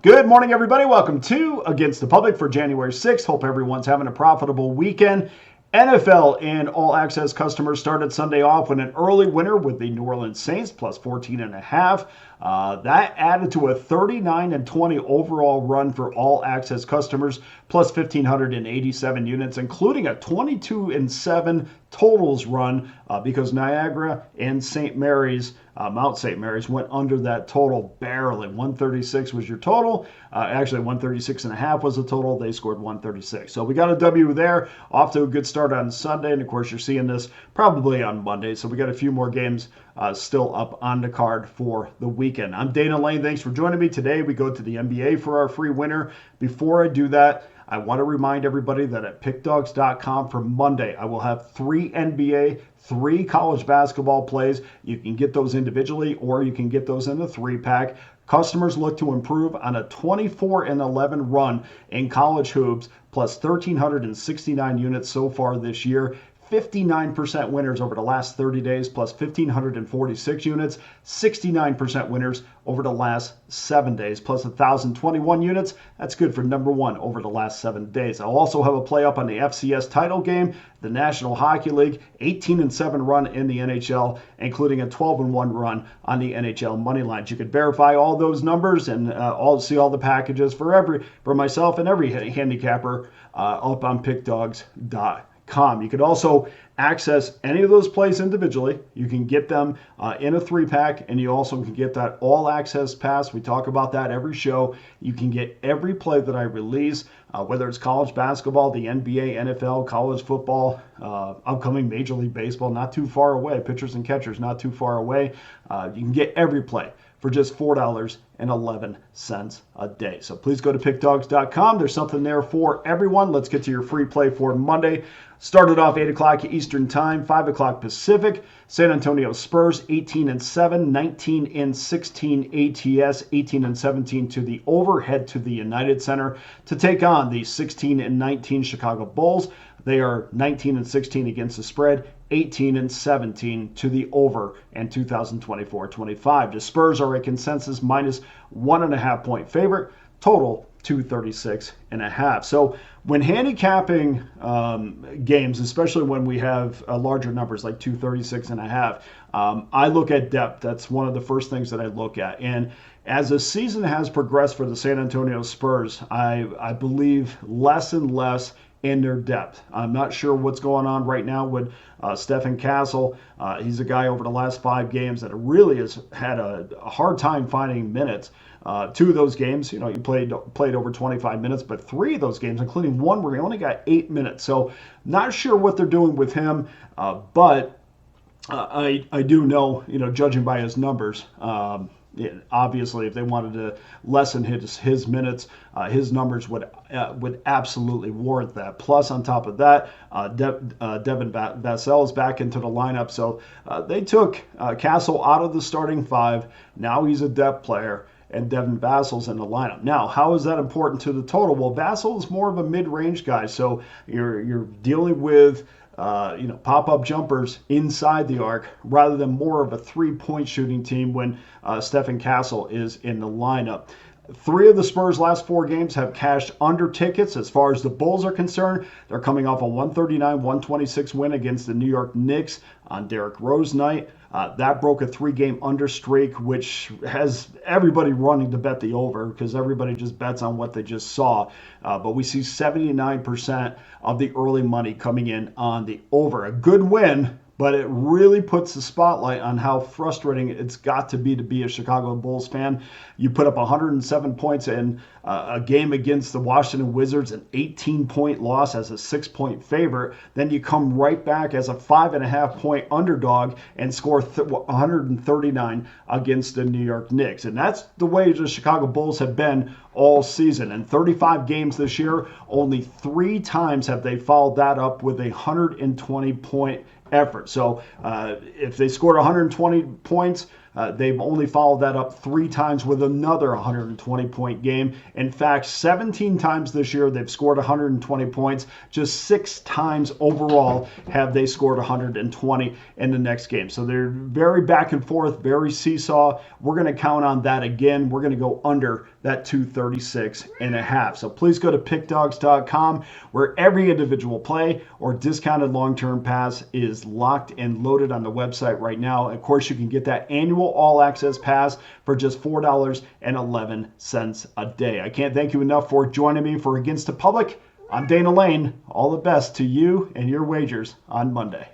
Good morning, everybody. Welcome to Against the Public for January 6th. Hope everyone's having a profitable weekend. NFL and All Access customers started Sunday off with an early winner with the New Orleans Saints plus 14.5. That added to a 39-20 overall run for All Access customers, plus 1,587 units, including a 22-7 totals run because Niagara and St. Mary's, Mount St. Mary's, went under that total barely. 136 was your total. Actually, 136.5 was the total. They scored 136. So we got a W there. Off to a good start on Sunday. And of course, you're seeing this probably on Monday. So we got a few more games still up on the card for the weekend. I'm Dana Lane. Thanks for joining me. Today, we go to the NBA for our free winner. Before I do that, I want to remind everybody that at pickdawgz.com for Monday, I will have 3 NBA, 3 college basketball plays. You can get those individually or you can get those in the 3-pack. Customers look to improve on a 24-11 run in college hoops, plus 1,369 units so far this year. 59% winners over the last 30 days, plus 1,546 units. 69% winners over the last 7 days, plus 1,021 units. That's good for number 1 over the last 7 days. I'll also have a play up on the FCS title game, the National Hockey League, 18-7 run in the NHL, including a 12-1 run on the NHL money lines. You could verify all those numbers and see all the packages for myself and every handicapper up on pickdawgz.com. You could also access any of those plays individually. You can get them in a 3-pack, and you also can get that all access pass. We talk about that every show. You can get every play that I release, whether it's college basketball, the NBA, NFL, college football, upcoming Major League Baseball, not too far away, pitchers and catchers not too far away. You can get every play for just $4.11 a day. So please go to pickdawgz.com. There's something there for everyone. Let's get to your free play for Monday. Started off 8 o'clock Eastern Time, 5 o'clock Pacific. San Antonio Spurs 18-7, 19-16 ATS, 18-17 to the over. Head to the United Center to take on the 16-19 Chicago Bulls. They are 19-16 against the spread, 18-17 to the over, and 2024-25. The Spurs are a consensus minus 1.5 point favorite. Total 236.5. So when handicapping games, especially when we have larger numbers like 236.5, I look at depth. That's one of the first things that I look at. And as the season has progressed for the San Antonio Spurs, I believe less and less in their depth. I'm not sure what's going on right now with Stephen Castle. He's a guy over the last 5 games that really has had a hard time finding minutes. 2 of those games, he played over 25 minutes, but 3 of those games, including one where he only got 8 minutes. So not sure what they're doing with him, but I do know, judging by his numbers, obviously, if they wanted to lessen his minutes, his numbers would absolutely warrant that. Plus, on top of that, Devin Vassell is back into the lineup. So they took Castle out of the starting 5. Now he's a depth player, and Devin Vassell's in the lineup. Now, how is that important to the total? Well, Vassell is more of a mid-range guy, so you're dealing with pop-up jumpers inside the arc rather than more of a 3-point shooting team when Stephen Castle is in the lineup. 3 of the Spurs' last 4 games have cashed under tickets. As far as the Bulls are concerned, they're coming off a 139-126 win against the New York Knicks on Derrick Rose night. That broke a 3-game under streak, which has everybody running to bet the over because everybody just bets on what they just saw. But we see 79% of the early money coming in on the over. A good win, but it really puts the spotlight on how frustrating it's got to be a Chicago Bulls fan. You put up 107 points in a game against the Washington Wizards, an 18-point loss as a 6-point favorite. Then you come right back as a 5.5-point underdog and score 139 against the New York Knicks. And that's the way the Chicago Bulls have been all season. In 35 games this year, only 3 times have they followed that up with a 120-point effort. So if they scored 120 points They've only followed that up 3 times with another 120-point game. In fact, 17 times this year they've scored 120 points. Just 6 times overall have they scored 120 in the next game. So they're very back and forth, very seesaw. We're going to count on that again. We're going to go under that 236.5. So please go to pickdawgz.com, where every individual play or discounted long-term pass is locked and loaded on the website right now. Of course, you can get that annual all-access pass for just $4.11 a day. I can't thank you enough for joining me for Against the Public. I'm Dana Lane. All the best to you and your wagers on Monday.